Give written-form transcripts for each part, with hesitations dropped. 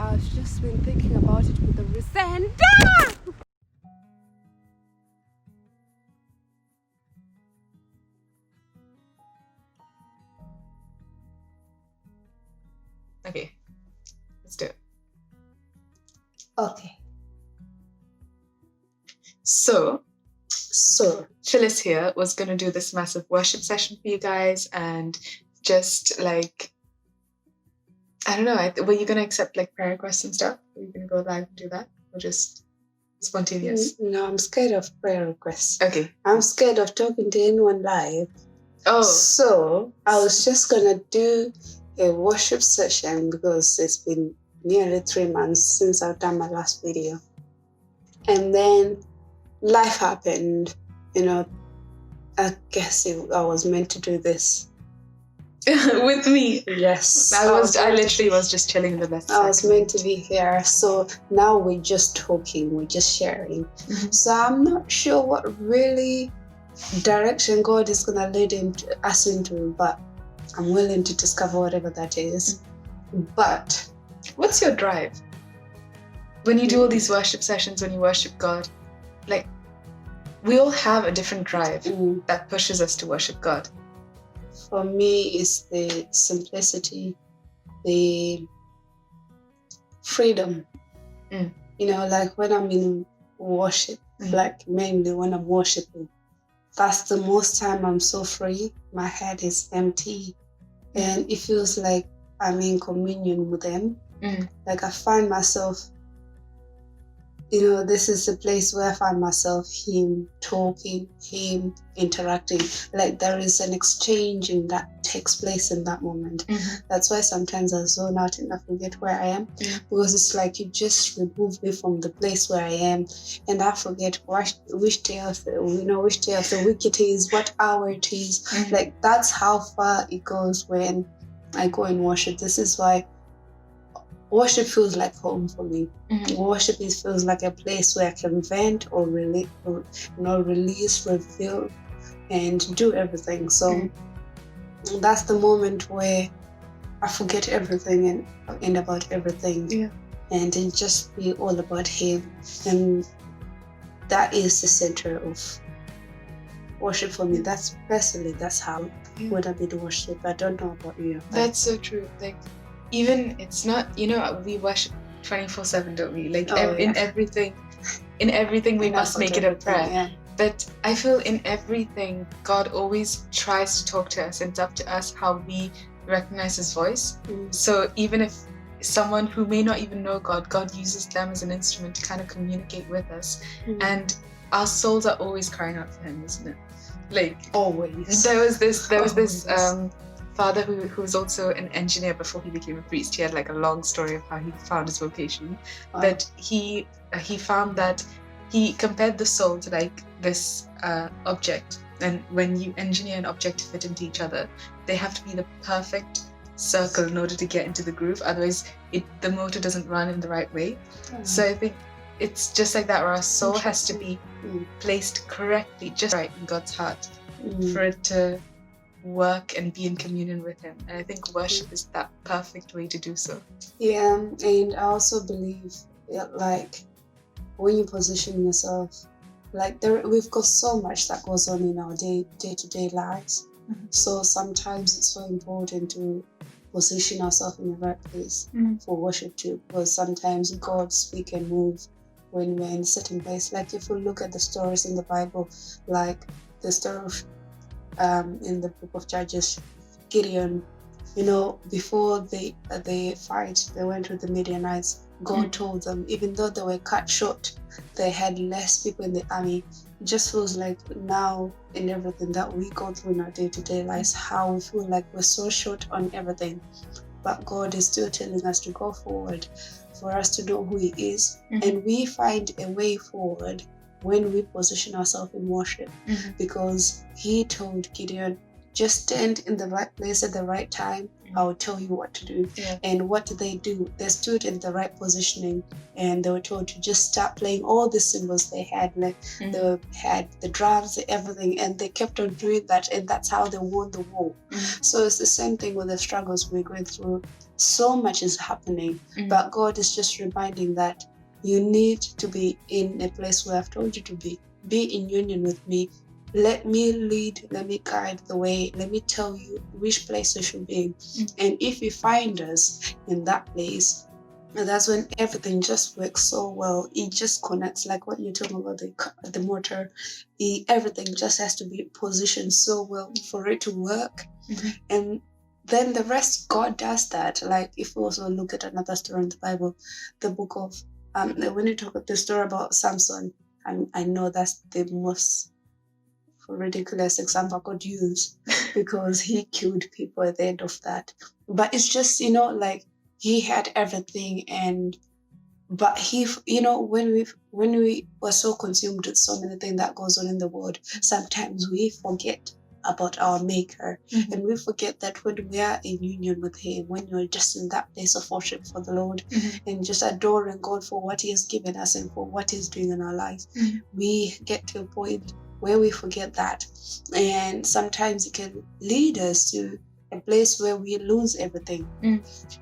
I've just been thinking about it with the recent. Okay, let's do it. Okay. So Phyllis here was going to do this massive worship session for you guys, and just like, I don't know, were you going to accept like prayer requests and stuff? Were you going to go live and do that? Or just spontaneous? No, I'm scared of prayer requests. Okay. I'm scared of talking to anyone live. Oh. So I was just going to do a worship session because it's been nearly 3 months since I've done my last video. And then life happened, I guess I was meant to do this. With me. Yes. I literally was just chilling in the best. I was meant to be here. So now we're just talking, we're just sharing. Mm-hmm. So I'm not sure what really direction God is gonna lead us into, but I'm willing to discover whatever that is. But what's your drive? When you do all these worship sessions, when you worship God, like, we all have a different drive that pushes us to worship God. For me, it's the simplicity, the freedom. Like when I'm in worship, like mainly when I'm worshiping, that's the most time I'm so free. My head is empty, and it feels like I'm in communion with Him. Like I find myself, this is the place where I find myself, Him talking, Him interacting. Like there is an exchanging that takes place in that moment. That's why sometimes I zone out and I forget where I am, because it's like you just remove me from the place where I am, and I forget which day of the week it is, what hour it is. Like that's how far it goes when I go and worship. This is why worship feels like home for me. Worship feels like a place where I can vent or release, reveal, and do everything. So that's the moment where I forget everything and about everything, and it just be all about Him. And that is the center of worship for me. That's how would I be the worship. I don't know about you. That's so true. Like, even it's not, we worship 24/7, don't we? Like in everything we must make it a prayer. Yeah. But I feel in everything, God always tries to talk to us, and it's up to us how we recognize His voice. So even if someone who may not even know God uses them as an instrument to kind of communicate with us. And our souls are always crying out for Him, isn't it? Like always. There was this father who was also an engineer before he became a priest. He had like a long story of how he found his vocation. But he found that he compared the soul to like this object, and when you engineer an object to fit into each other, they have to be the perfect circle in order to get into the groove. Otherwise, the motor doesn't run in the right way. So I think it's just like that, where our soul has to be placed correctly, just right in God's heart, for it to work and be in communion with Him. And I think worship is that perfect way to do so. Yeah, and I also believe like when you position yourself, like we've got so much that goes on in our day-to-day lives. So sometimes it's so important to position ourselves in the right place for worship too, because sometimes God speak and move when we're in a certain place. Like if we look at the stories in the Bible, like the story of in the book of Judges, Gideon, before they fight, they went with the Midianites. God told them, even though they were cut short, they had less people in the army. It just feels like now in everything that we go through in our day-to-day lives, how we feel like we're so short on everything. But God is still telling us to go forward, for us to know who He is. And we find a way forward when we position ourselves in worship, because He told Gideon, just stand in the right place at the right time, I'll tell you what to do. And what did they do? They stood in the right positioning, and they were told to just start playing all the cymbals they had. Like they had the drums, everything, and they kept on doing that, and that's how they won the war. So it's the same thing with the struggles we're going through. so much is happening, but God is just reminding that you need to be in a place where I've told you to be in union with me. Let me lead, let me guide the way, let me tell you which place you should be in. And if you find us in that place, that's when everything just works so well. It just connects, like what you're talking about, the motor. Everything just has to be positioned so well for it to work. And then the rest, God does that. Like if we also look at another story in the Bible, the book of, when you talk about the story about Samson, and I know that's the most ridiculous example I could use because he killed people at the end of that. But it's just, like he had everything, but he, when we were so consumed with so many things that goes on in the world, sometimes we forget about our maker, and we forget that when we are in union with him, when you're just in that place of worship for the Lord and just adoring God for what he has given us and for what he's doing in our lives, we get to a point where we forget that, and sometimes it can lead us to a place where we lose everything.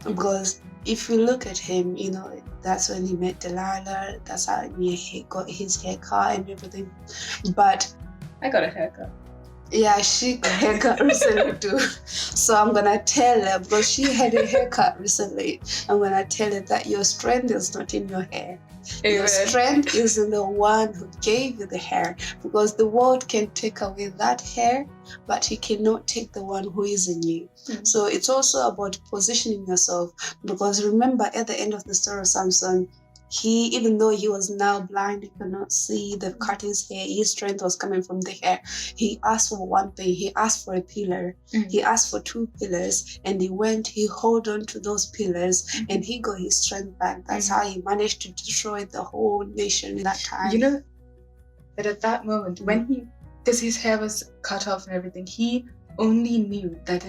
Because if you look at him, that's when he met Delilah, that's how he got his haircut and everything. But I got a haircut. Yeah, she got a haircut recently too. So I'm gonna tell her, because she had a haircut recently, I'm gonna tell her that your strength is not in your hair. Amen. Your strength is in the one who gave you the hair, because the world can take away that hair, but he cannot take the one who is in you. So it's also about positioning yourself, because remember at the end of the story of Samson, even though he was now blind, he could not see the cut his hair, his strength was coming from the hair. He asked for one thing, he asked for a pillar, he asked for 2 pillars, and he held on to those pillars, and he got his strength back. That's how he managed to destroy the whole nation in that time. That at that moment, because his hair was cut off and everything, he only knew that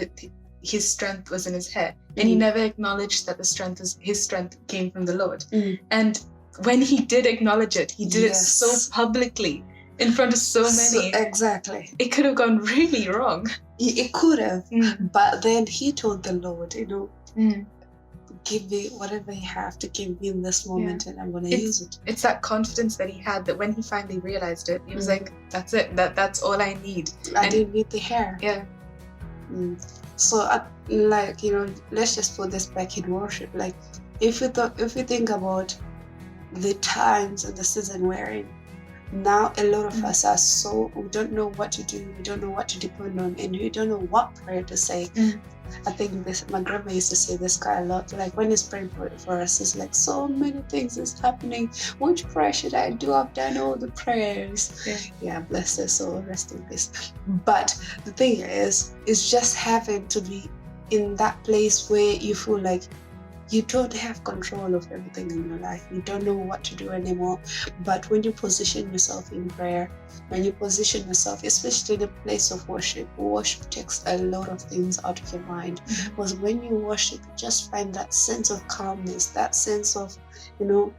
his strength was in his hair, and he never acknowledged that his strength came from the Lord. And when he did acknowledge it, he did it so publicly in front of so many. Exactly. It could have gone really wrong. It could have, but then he told the Lord, give me whatever you have to give me in this moment, and I'm going to use it. It's that confidence that he had, that when he finally realized it, he was like, that's it, that's all I need. I didn't need the hair. Yeah. So, let's just put this back in worship. Like, if you think about the times and the season we're in, now a lot of us we don't know what to do, we don't know what to depend on, and we don't know what prayer to say. I think my grandma used to say this quite a lot. Like when he's praying for us, it's like so many things is happening. Which prayer should I do? I've done all the prayers. Yeah, bless her soul, rest in peace. But the thing is just having to be in that place where you feel like you don't have control of everything in your life. You don't know what to do anymore. But when you position yourself in prayer, when you position yourself, especially in a place of worship takes a lot of things out of your mind. Because when you worship, you just find that sense of calmness, that sense of, worship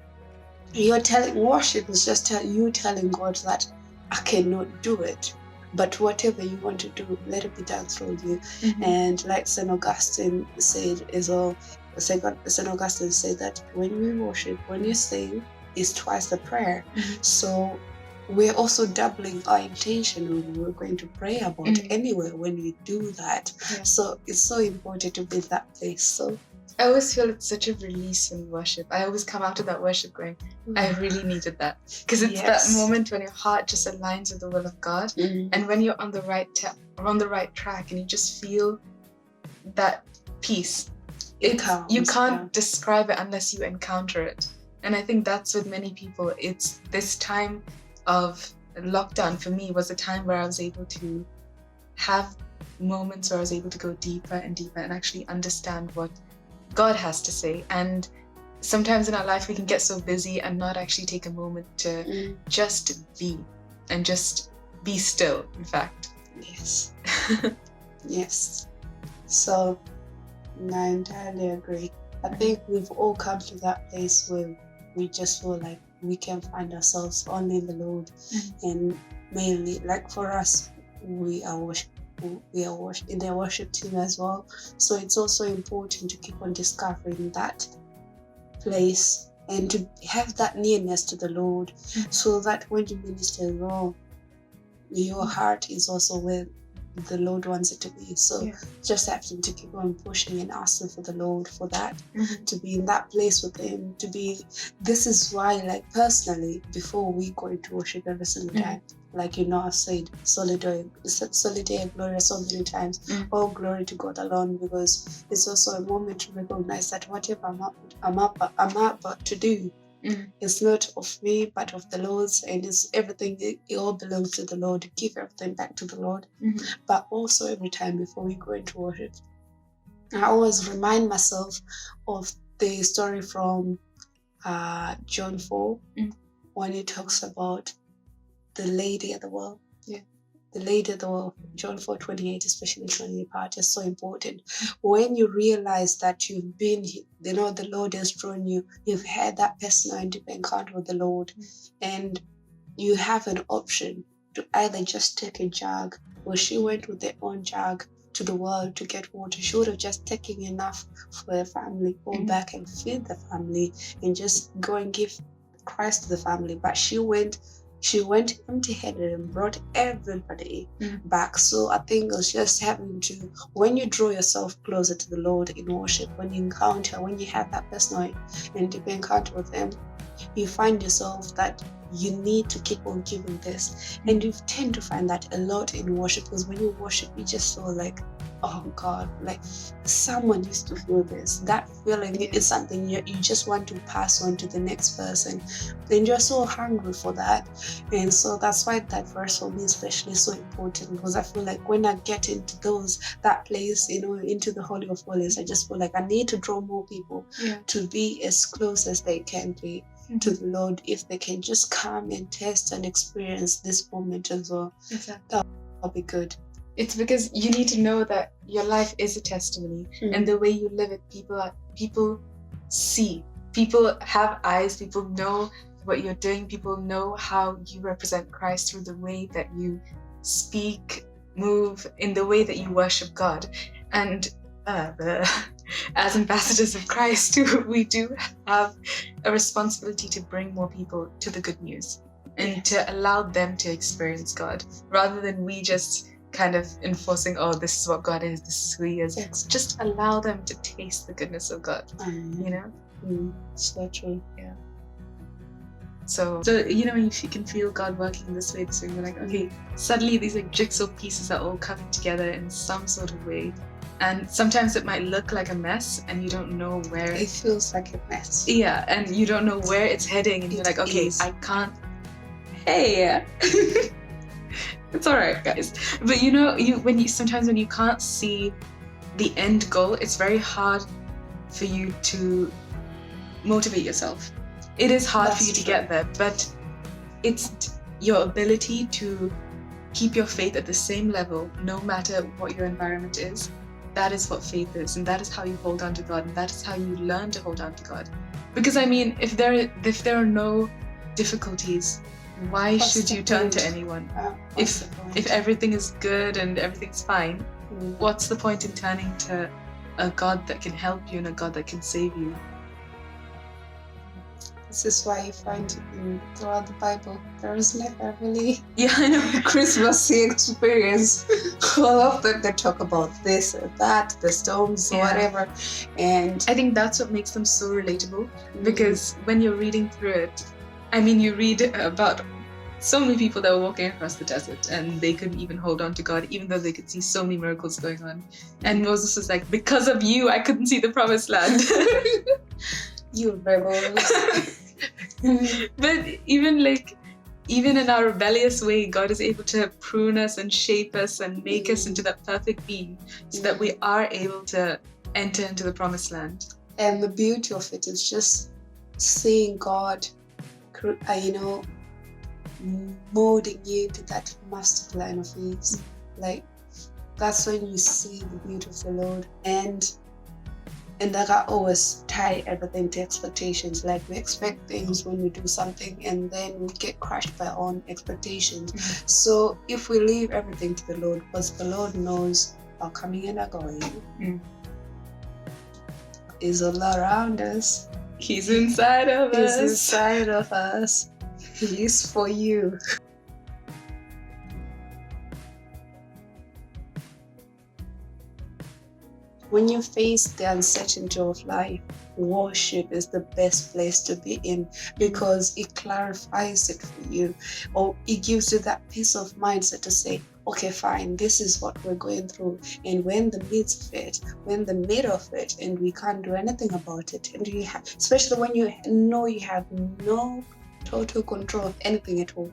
is just you telling God that I cannot do it. But whatever you want to do, let it be done through you. And like St. Augustine said as well, St. Augustine said that when we worship, when you sing, it's twice the prayer. So we're also doubling our intention when we're going to pray about anyway when we do that. So it's so important to be in that place. So I always feel it's such a release in worship. I always come out of that worship going, I really needed that. Because it's that moment when your heart just aligns with the will of God, and when you're on the right track and you just feel that peace. You can't describe it unless you encounter it. And I think that's with many people. It's this time of lockdown for me was a time where I was able to have moments where I was able to go deeper and deeper and actually understand what God has to say. And sometimes in our life we can get so busy and not actually take a moment to just be and just be still, in fact. Yes. Yes. So I entirely agree. I think we've all come to that place where we just feel like we can find ourselves only in the Lord. And mainly, like for us, we are we are in their worship team as well. So it's also important to keep on discovering that place and to have that nearness to the Lord, so that when you minister as well, your heart is also where the Lord wants it to be. So just having to keep on pushing and asking for the Lord for that, to be in that place with Him, to be. This is why, like personally, before we go into worship every single time, like I've said, Solidaire Gloria so many times. All glory to God alone, because it's also a moment to recognize that whatever I'm about to do, it's not of me, but of the Lord's, and it's everything. It all belongs to the Lord. Give everything back to the Lord. But also every time before we go into worship, I always remind myself of the story from John 4, when it talks about the lady at the well. The lady at the well, John 4:28, especially 28 part, is so important. When you realize that you've been, the Lord has drawn you, you've had that personal and deep encounter with the Lord, and you have an option to either just take a jug, or she went with their own jug to the well to get water. She would have just taken enough for her family, go back and feed the family, and just go and give Christ to the family. But she went empty-handed and brought everybody back. So I think it's just having to, when you draw yourself closer to the Lord in worship, when you have that personal and deep encounter with Him, you find yourself that you need to keep on giving this. And you tend to find that a lot in worship, because when you worship, you just feel like, oh God, like someone used to feel this. That feeling is something you just want to pass on to the next person, and you're so hungry for that. And so that's why that verse for me especially is so important, because I feel like when I get into that place, into the Holy of Holies, I just feel like I need to draw more people to be as close as they can be to the Lord, if they can just come and taste and experience this moment as well. Exactly. That'll be good. It's because you need to know that your life is a testimony, and the way you live it, people see. People have eyes. People know what you're doing. People know how you represent Christ through the way that you speak, move, in the way that you worship God. And as ambassadors of Christ, we do have a responsibility to bring more people to the good news and to allow them to experience God, rather than we just kind of enforcing, oh, this is what God is, this is who He is. Just allow them to taste the goodness of God, So true. Yeah. So if you can feel God working this way, you're like, okay, suddenly these like jigsaw pieces are all coming together in some sort of way. And sometimes it might look like a mess, and you don't know where. It feels like a mess. Yeah, and you don't know where it's heading, and you're like, okay, I can't. Hey, it's all right, guys. But sometimes when you can't see the end goal, it's very hard for you to motivate yourself. It is hard for you to get there, but it's your ability to keep your faith at the same level, no matter what your environment is. That is what faith is, and that is how you hold on to God, and that is how you learn to hold on to God. Because if there are no difficulties, why should you turn to anyone? If everything is good and everything's fine, what's the point in turning to a God that can help you and a God that can save you? This is why you find throughout the Bible, there is never really a Christmassy experience. All of them, they talk about this or that, the storms, whatever. And I think that's what makes them so relatable, because when you're reading through it, you read about so many people that were walking across the desert and they couldn't even hold on to God, even though they could see so many miracles going on. And Moses was like, because of you, I couldn't see the promised land. You rebels. But even in our rebellious way, God is able to prune us and shape us and make us into that perfect being, so that we are able to enter into the promised land. And the beauty of it is just seeing God, molding you into that master plan of His. Like, that's when you see the beauty of the Lord. And And like I always tie everything to expectations. Like we expect things when we do something and then we get crushed by our own expectations. So if we leave everything to the Lord, because the Lord knows our coming and our going, is all around us. He's inside of He's us. inside of us. He is for you. When you face the uncertainty of life, worship is the best place to be in because it clarifies it for you, or it gives you that peace of mindset to say, okay, fine, this is what we're going through, and we're in the midst of it, we're in the middle of it, and we can't do anything about it. And you have, especially when you know you have no total control of anything at all.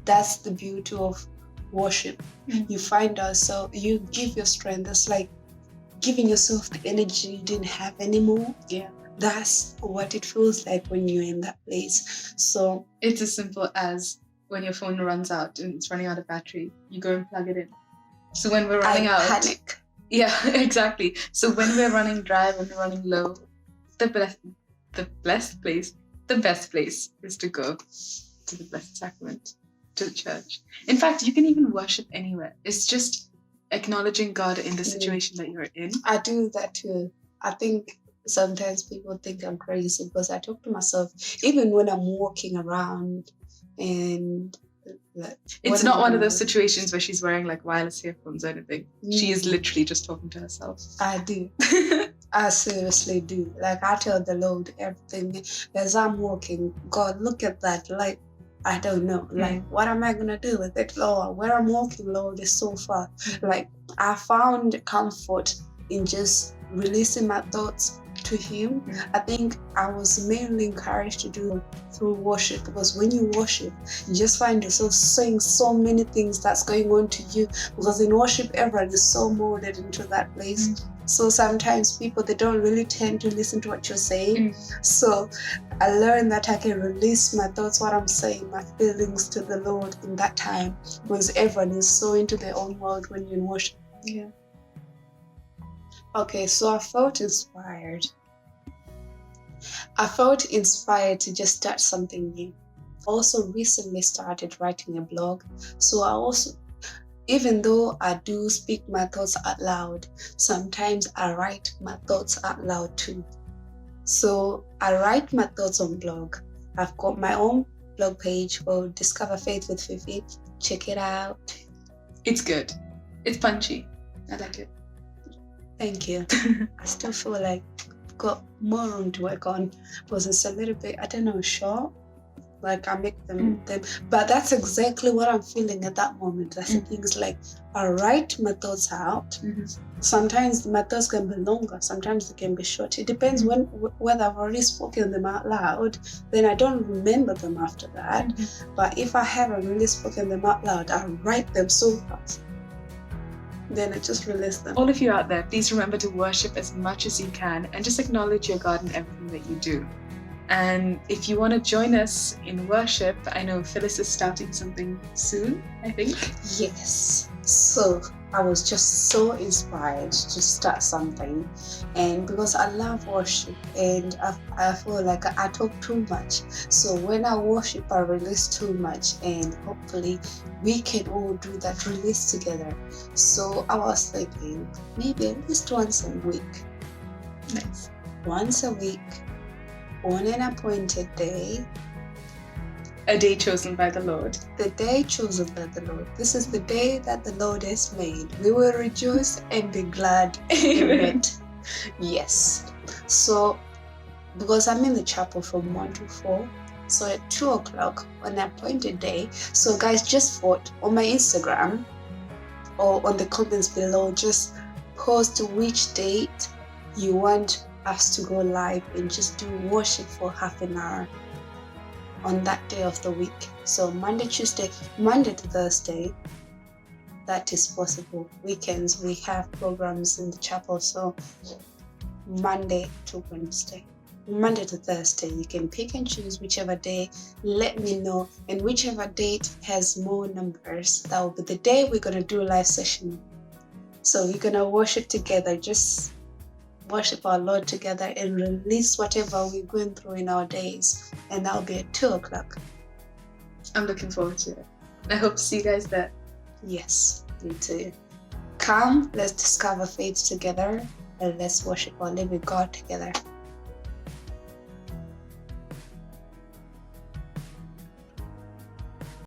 That's the beauty of worship. You find yourself, you give your strength. It's like giving yourself the energy you didn't have anymore. Yeah. That's what it feels like when you're in that place. So it's as simple as when your phone runs out and it's running out of battery, you go and plug it in. So when we're running out, panic. Yeah, exactly. So when we're running dry, when we're running low, the best place is to go to the Blessed Sacrament, to the church. In fact, you can even worship anywhere. It's just acknowledging God in the situation that you're in. I do that too. I think sometimes people think I'm crazy because I talk to myself even when I'm walking around, and it's not one of those situations where she's wearing like wireless earphones or anything. She is literally just talking to herself. I do. I seriously do. Like I tell the Lord everything as I'm walking. God, look at that. Like I don't know. Like what am I gonna do with it, Lord? Where I'm walking, Lord, is so far. Like I found comfort in just releasing my thoughts to Him. I think I was mainly encouraged to do through worship, because when you worship, you just find yourself saying so many things that's going on to you, because in worship everyone is so molded into that place. So sometimes people, they don't really tend to listen to what you're saying. So I learned that I can release my thoughts, what I'm saying, my feelings to the Lord in that time, because everyone is so into their own world when you're in worship. Yeah. Okay, so I felt inspired. I felt inspired to just start something new. Also recently started writing a blog. So I also, even though I do speak my thoughts out loud, sometimes I write my thoughts out loud too. So I write my thoughts on blog. I've got my own blog page called Discover Faith with Fifi. Check it out. It's good. It's punchy. I like it. Thank you. I still feel like I've got more room to work on, because it's a little bit, I don't know, short. Like I make them, but that's exactly what I'm feeling at that moment. I see things like I write my thoughts out. Sometimes my thoughts can be longer, sometimes they can be short. It depends whether I've already spoken them out loud, then I don't remember them after that. But if I haven't really spoken them out loud, I write them so fast. Then I just release them. All of you out there, please remember to worship as much as you can and just acknowledge your God in everything that you do. And if you want to join us in worship, I know Phyllis is starting something soon, I think. Yes. So I was just so inspired to start something, and because I love worship and I feel like I talk too much. So when I worship, I release too much, and hopefully we can all do that release together. So I was thinking maybe at least once a week. Nice. Once a week, on an appointed day. A day chosen by the Lord. The day chosen by the Lord. This is the day that the Lord has made. We will rejoice and be glad in it. Yes. So, because I'm in the chapel from 1 to 4, so at 2 o'clock on an appointed day. So guys, just vote on my Instagram or on the comments below. Just post which date you want us to go live and just do worship for half an hour on that day of the week. So Monday to Thursday, that is possible. Weekends we have programs in the chapel, so Monday to Thursday, you can pick and choose whichever day. Let me know, and whichever date has more numbers, that will be the day we're gonna do a live session. So we're gonna worship together. Just worship our Lord together and release whatever we're going through in our days. And that'll be at 2 o'clock. I'm looking forward to it. I hope to see you guys there. Yes, me too. Come, let's discover faith together and let's worship our living God together.